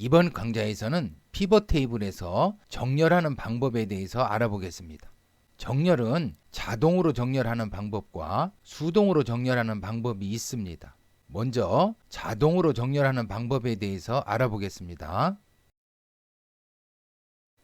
이번 강좌에서는 피벗 테이블에서 정렬하는 방법에 대해서 알아보겠습니다. 정렬은 자동으로 정렬하는 방법과 수동으로 정렬하는 방법이 있습니다. 먼저 자동으로 정렬하는 방법에 대해서 알아보겠습니다.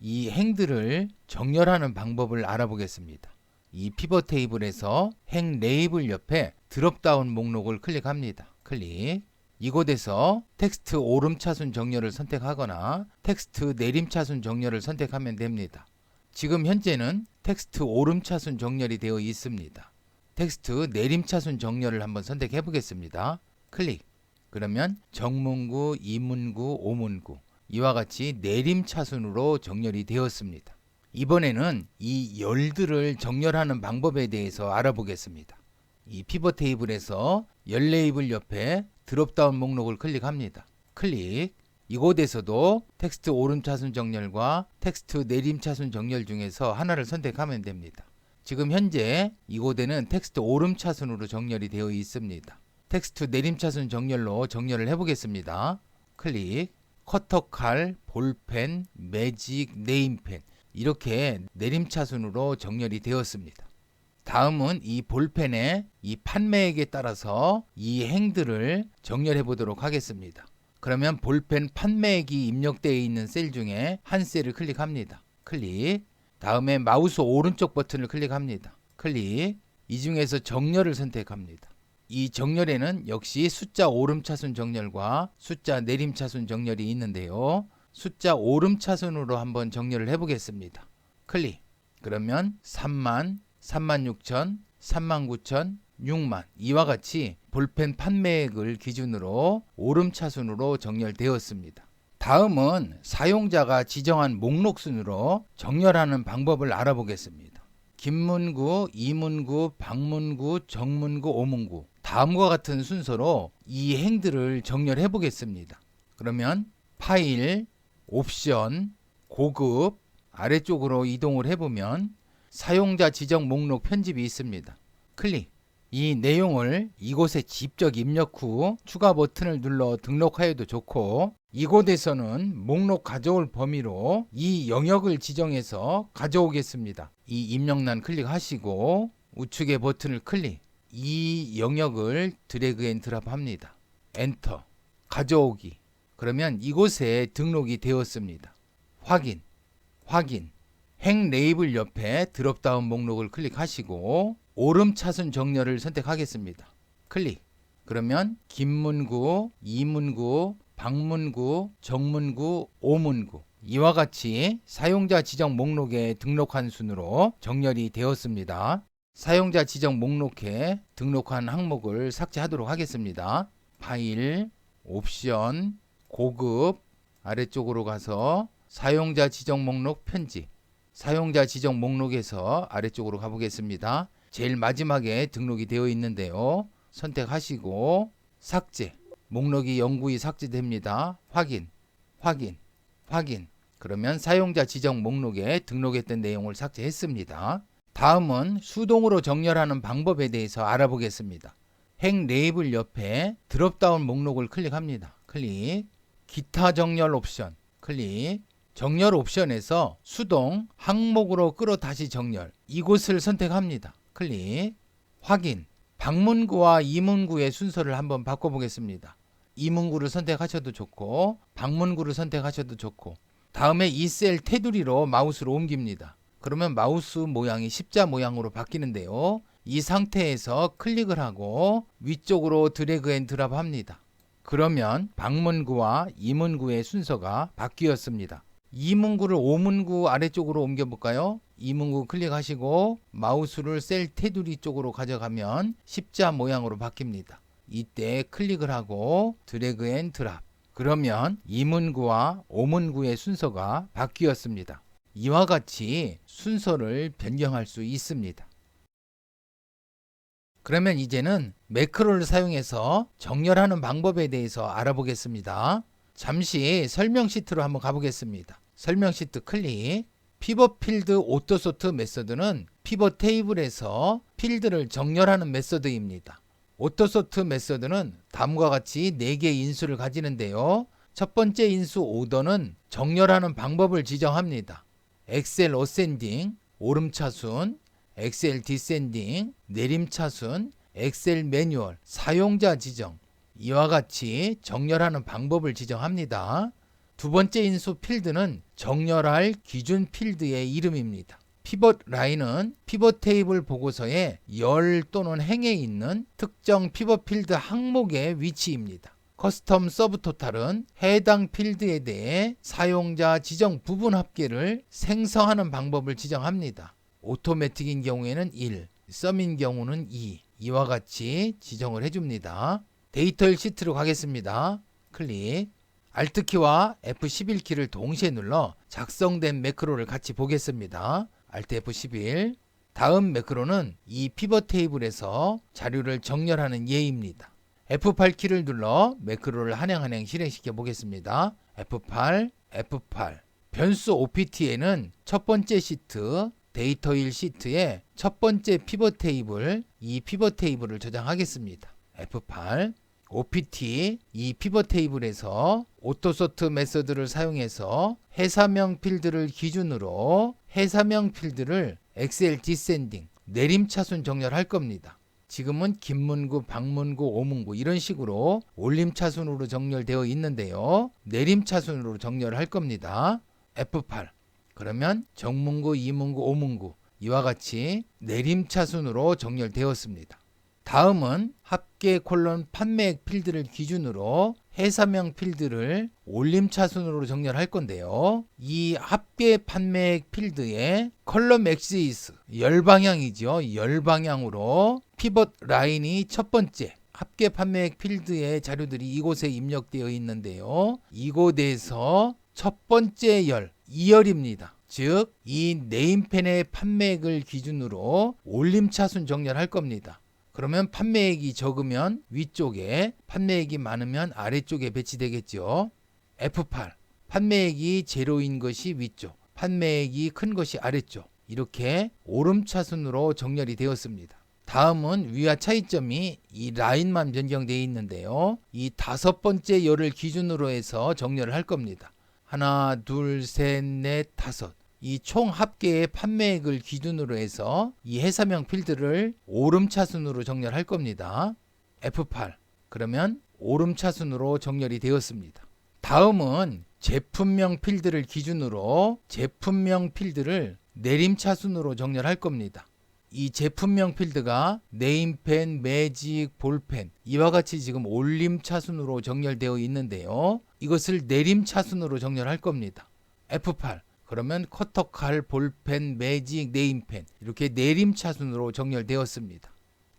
이 행들을 정렬하는 방법을 알아보겠습니다. 이 피벗 테이블에서 행 레이블 옆에 드롭다운 목록을 클릭합니다. 클릭. 이곳에서 텍스트 오름차순 정렬을 선택하거나 텍스트 내림차순 정렬을 선택하면 됩니다. 지금 현재는 텍스트 오름차순 정렬이 되어 있습니다. 텍스트 내림차순 정렬을 한번 선택해 보겠습니다. 클릭. 그러면 정문구, 이문구, 오문구 이와 같이 내림차순으로 정렬이 되었습니다. 이번에는 이 열들을 정렬하는 방법에 대해서 알아보겠습니다. 이 피벗 테이블에서 열 레이블 옆에 드롭다운 목록을 클릭합니다. 클릭. 이곳에서도 텍스트 오름차순 정렬과 텍스트 내림차순 정렬 중에서 하나를 선택하면 됩니다. 지금 현재 이곳에는 텍스트 오름차순으로 정렬이 되어 있습니다. 텍스트 내림차순 정렬로 정렬을 해보겠습니다. 클릭. 커터 칼, 볼펜, 매직, 네임펜 이렇게 내림차순으로 정렬이 되었습니다. 다음은 이 볼펜의 이 판매액에 따라서 이 행들을 정렬해 보도록 하겠습니다. 그러면 볼펜 판매액이 입력되어 있는 셀 중에 한 셀을 클릭합니다. 클릭. 다음에 마우스 오른쪽 버튼을 클릭합니다. 클릭. 이 중에서 정렬을 선택합니다. 이 정렬에는 역시 숫자 오름차순 정렬과 숫자 내림차순 정렬이 있는데요. 숫자 오름차순으로 한번 정렬을 해보겠습니다. 클릭. 그러면 3만, 36,000, 39,000, 6만 이와 같이 볼펜 판매액을 기준으로 오름차순으로 정렬되었습니다. 다음은 사용자가 지정한 목록 순으로 정렬하는 방법을 알아보겠습니다. 김문구, 이문구, 방문구, 정문구, 오문구 다음과 같은 순서로 이 행들을 정렬해 보겠습니다. 그러면 파일, 옵션, 고급 아래쪽으로 이동을 해보면 사용자 지정 목록 편집이 있습니다. 클릭. 이 내용을 이곳에 직접 입력 후 추가 버튼을 눌러 등록하여도 좋고, 이곳에서는 목록 가져올 범위로 이 영역을 지정해서 가져오겠습니다. 이 입력란 클릭하시고 우측의 버튼을 클릭. 이 영역을 드래그 앤 드랍 합니다. 엔터. 가져오기. 그러면 이곳에 등록이 되었습니다. 확인. 확인. 행 레이블 옆에 드롭다운 목록을 클릭하시고 오름차순 정렬을 선택하겠습니다. 클릭. 그러면 김문구, 이문구, 방문구, 정문구, 오문구 이와 같이 사용자 지정 목록에 등록한 순으로 정렬이 되었습니다. 사용자 지정 목록에 등록한 항목을 삭제하도록 하겠습니다. 파일, 옵션, 고급 아래쪽으로 가서 사용자 지정 목록 편집 사용자 지정 목록에서 아래쪽으로 가보겠습니다. 제일 마지막에 등록이 되어 있는데요. 선택하시고 삭제. 목록이 영구히 삭제됩니다. 확인. 확인. 확인. 그러면 사용자 지정 목록에 등록했던 내용을 삭제했습니다. 다음은 수동으로 정렬하는 방법에 대해서 알아보겠습니다. 행 레이블 옆에 드롭다운 목록을 클릭합니다. 클릭. 기타 정렬 옵션. 클릭. 정렬 옵션에서 수동 항목으로 끌어 다시 정렬 이곳을 선택합니다. 클릭. 확인. 방문구와 이문구의 순서를 한번 바꿔보겠습니다. 이문구를 선택하셔도 좋고 방문구를 선택하셔도 좋고, 다음에 이 셀 테두리로 마우스를 옮깁니다. 그러면 마우스 모양이 십자 모양으로 바뀌는데요. 이 상태에서 클릭을 하고 위쪽으로 드래그 앤 드랍 합니다. 그러면 방문구와 이문구의 순서가 바뀌었습니다. 이문구를 오문구 아래쪽으로 옮겨볼까요? 이문구 클릭하시고 마우스를 셀 테두리 쪽으로 가져가면 십자 모양으로 바뀝니다. 이때 클릭을 하고 드래그 앤 드랍. 그러면 이문구와 오문구의 순서가 바뀌었습니다. 이와 같이 순서를 변경할 수 있습니다. 그러면 이제는 매크로를 사용해서 정렬하는 방법에 대해서 알아보겠습니다. 잠시 설명 시트로 한번 가보겠습니다. 설명 시트 클릭. 피벗 필드 오토소트 메서드는 피벗 테이블에서 필드를 정렬하는 메서드입니다. 오토소트 메서드는 다음과 같이 4개의 인수를 가지는데요. 첫 번째 인수 오더는 정렬하는 방법을 지정합니다. 엑셀 어센딩, 오름차순, 엑셀 디센딩, 내림차순, 엑셀 매뉴얼, 사용자 지정, 이와 같이 정렬하는 방법을 지정합니다. 두 번째 인수 필드는 정렬할 기준 필드의 이름입니다. 피벗 라인은 피벗 테이블 보고서에 열 또는 행에 있는 특정 피벗 필드 항목의 위치입니다. 커스텀 서브 토탈은 해당 필드에 대해 사용자 지정 부분 합계를 생성하는 방법을 지정합니다. 오토매틱인 경우에는 1, 썸인 경우는 2, 이와 같이 지정을 해줍니다. 데이터 시트로 가겠습니다. 클릭. Alt키와 F11키를 동시에 눌러 작성된 매크로를 같이 보겠습니다. Alt F11. 다음 매크로는 이 피벗 테이블에서 자료를 정렬하는 예입니다. F8키를 눌러 매크로를 한행한행 실행시켜 보겠습니다. F8, F8. 변수 OPT에는 첫 번째 시트, 데이터 1 시트에 첫 번째 피벗 테이블, 이 피벗 테이블을 저장하겠습니다. F8. OPT, 이 피벗 테이블에서 오토소트 메서드를 사용해서 해사명 필드를 기준으로 해사명 필드를 엑셀 디센딩, 내림차순 정렬할 겁니다. 지금은 김문구, 박문구, 오문구 이런 식으로 올림차순으로 정렬되어 있는데요. 내림차순으로 정렬할 겁니다. F8. 그러면 정문구, 이문구, 오문구 이와 같이 내림차순으로 정렬되었습니다. 다음은 합계 콜론 판매액 필드를 기준으로 해사명 필드를 올림차순으로 정렬할 건데요. 이 합계 판매액 필드의 컬럼 엑시스 열방향이죠. 열방향으로 피벗 라인이 첫 번째 합계 판매액 필드의 자료들이 이곳에 입력되어 있는데요. 이곳에서 첫 번째 열 2열입니다. 즉, 이 네임펜의 판매액을 기준으로 올림차순 정렬할 겁니다. 그러면 판매액이 적으면 위쪽에, 판매액이 많으면 아래쪽에 배치되겠죠. F8. 판매액이 제로인 것이 위쪽, 판매액이 큰 것이 아래쪽. 이렇게 오름차순으로 정렬이 되었습니다. 다음은 위와 차이점이 이 라인만 변경되어 있는데요. 이 다섯 번째 열을 기준으로 해서 정렬을 할 겁니다. 하나, 둘, 셋, 넷, 다섯. 이 총 합계의 판매액을 기준으로 해서 이 해사명 필드를 오름차순으로 정렬할 겁니다. F8. 그러면 오름차순으로 정렬이 되었습니다. 다음은 제품명 필드를 기준으로 제품명 필드를 내림차순으로 정렬할 겁니다. 이 제품명 필드가 네임펜, 매직, 볼펜 이와 같이 지금 올림차순으로 정렬되어 있는데요. 이것을 내림차순으로 정렬할 겁니다. F8. 그러면 커터, 칼, 볼펜, 매직, 네임펜 이렇게 내림차순으로 정렬되었습니다.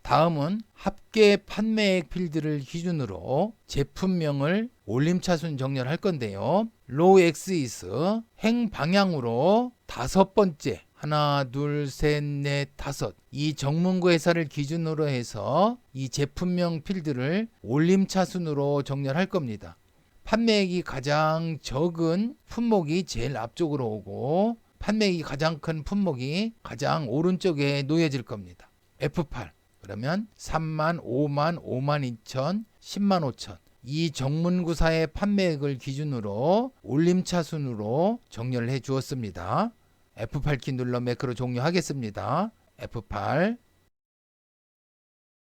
다음은 합계 판매액 필드를 기준으로 제품명을 올림차순 정렬할 건데요. 로우 엑시스 행 방향으로 다섯 번째 하나, 둘, 셋, 넷, 다섯 이 정문구 회사를 기준으로 해서 이 제품명 필드를 올림차순으로 정렬할 겁니다. 판매액이 가장 적은 품목이 제일 앞쪽으로 오고 판매액이 가장 큰 품목이 가장 오른쪽에 놓여질 겁니다. F8. 그러면 3만, 5만, 5만 2천, 10만 5천 이 정문구사의 판매액을 기준으로 올림차순으로 정렬을 해 주었습니다. F8키 눌러 매크로 종료하겠습니다. F8.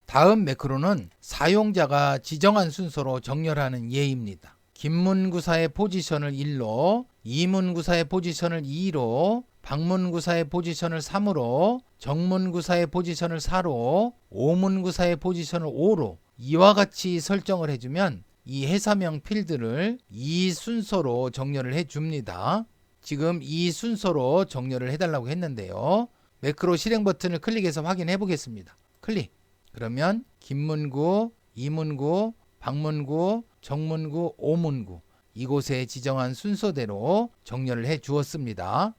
다음 매크로는 사용자가 지정한 순서로 정렬하는 예입니다. 김문구사의 포지션을 1로, 이문구사의 포지션을 2로, 박문구사의 포지션을 3으로, 정문구사의 포지션을 4로, 오문구사의 포지션을 5로 이와 같이 설정을 해주면 이 해사명 필드를 이 순서로 정렬을 해줍니다. 지금 이 순서로 정렬을 해달라고 했는데요. 매크로 실행 버튼을 클릭해서 확인해 보겠습니다. 클릭. 그러면 김문구, 이문구, 박문구, 정문구, 오문구 이곳에 지정한 순서대로 정렬을 해 주었습니다.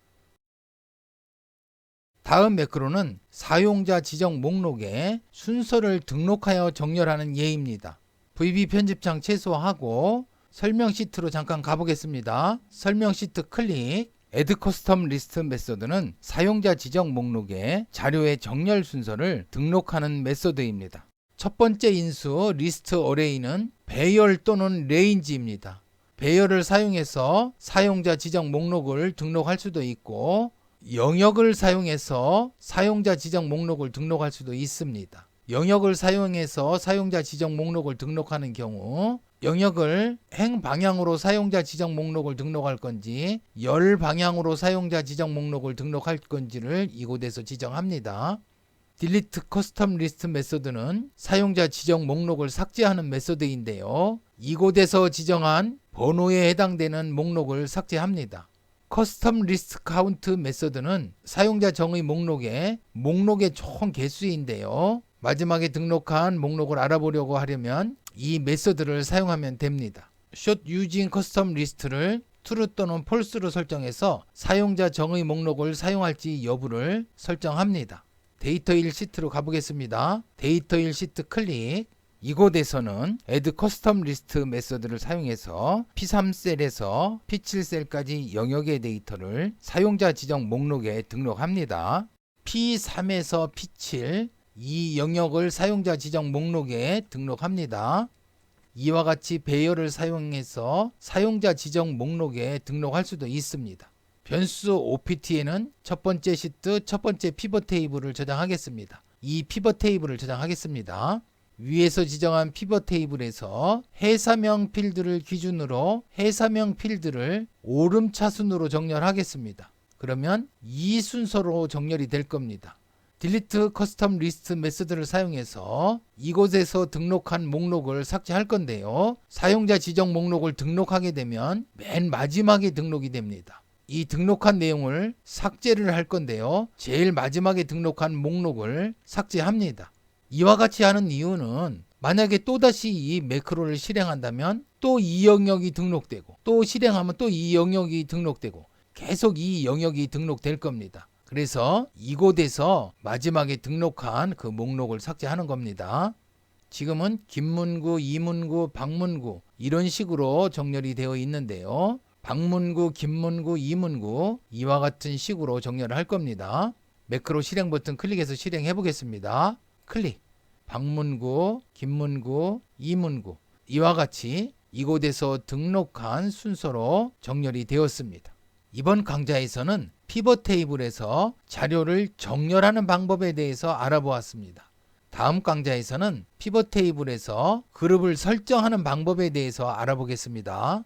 다음 매크로는 사용자 지정 목록에 순서를 등록하여 정렬하는 예입니다. VB 편집창 최소화하고 설명 시트로 잠깐 가보겠습니다. 설명 시트 클릭. Add Custom List 메소드는 사용자 지정 목록에 자료의 정렬 순서를 등록하는 메소드입니다. 첫 번째 인수 리스트 어레이는 배열 또는 레인지입니다. 배열을 사용해서 사용자 지정 목록을 등록할 수도 있고 영역을 사용해서 사용자 지정 목록을 등록할 수도 있습니다. 영역을 사용해서 사용자 지정 목록을 등록하는 경우 영역을 행 방향으로 사용자 지정 목록을 등록할 건지 열 방향으로 사용자 지정 목록을 등록할 건지를 이곳에서 지정합니다. 딜리트 커스텀 리스트 메소드는 사용자 지정 목록을 삭제하는 메소드인데요. 이곳에서 지정한 번호에 해당되는 목록을 삭제합니다. 커스텀 리스트 카운트 메소드는 사용자 정의 목록의 총 개수인데요. 마지막에 등록한 목록을 알아보려고 하려면 이 메소드를 사용하면 됩니다. Should using custom list를 true 또는 false로 설정해서 사용자 정의 목록을 사용할지 여부를 설정합니다. 데이터 1 시트로 가보겠습니다. 데이터 1 시트 클릭. 이곳에서는 add custom list 메소드를 사용해서 P3셀에서 P7셀까지 영역의 데이터를 사용자 지정 목록에 등록합니다. P3에서 P7 이 영역을 사용자 지정 목록에 등록합니다. 이와 같이 배열을 사용해서 사용자 지정 목록에 등록할 수도 있습니다. 변수 OPT에는 첫 번째 시트, 첫 번째 피벗 테이블을 저장하겠습니다. 이 피벗 테이블을 저장하겠습니다. 위에서 지정한 피벗 테이블에서 해사명 필드를 기준으로 해사명 필드를 오름차순으로 정렬하겠습니다. 그러면 이 순서로 정렬이 될 겁니다. 딜리트 커스텀 리스트 메소드를 사용해서 이곳에서 등록한 목록을 삭제할 건데요. 사용자 지정 목록을 등록하게 되면 맨 마지막에 등록이 됩니다. 이 등록한 내용을 삭제를 할 건데요. 제일 마지막에 등록한 목록을 삭제합니다. 이와 같이 하는 이유는 만약에 또다시 이 매크로를 실행한다면 또 이 영역이 등록되고 또 실행하면 또 이 영역이 등록되고 계속 이 영역이 등록될 겁니다. 그래서 이곳에서 마지막에 등록한 그 목록을 삭제하는 겁니다. 지금은 김문구, 이문구, 박문구 이런 식으로 정렬이 되어 있는데요. 박문구, 김문구, 이문구 이와 같은 식으로 정렬을 할 겁니다. 매크로 실행 버튼 클릭해서 실행해 보겠습니다. 클릭. 박문구, 김문구, 이문구 이와 같이 이곳에서 등록한 순서로 정렬이 되었습니다. 이번 강좌에서는 피벗 테이블에서 자료를 정렬하는 방법에 대해서 알아보았습니다. 다음 강좌에서는 피벗 테이블에서 그룹을 설정하는 방법에 대해서 알아보겠습니다.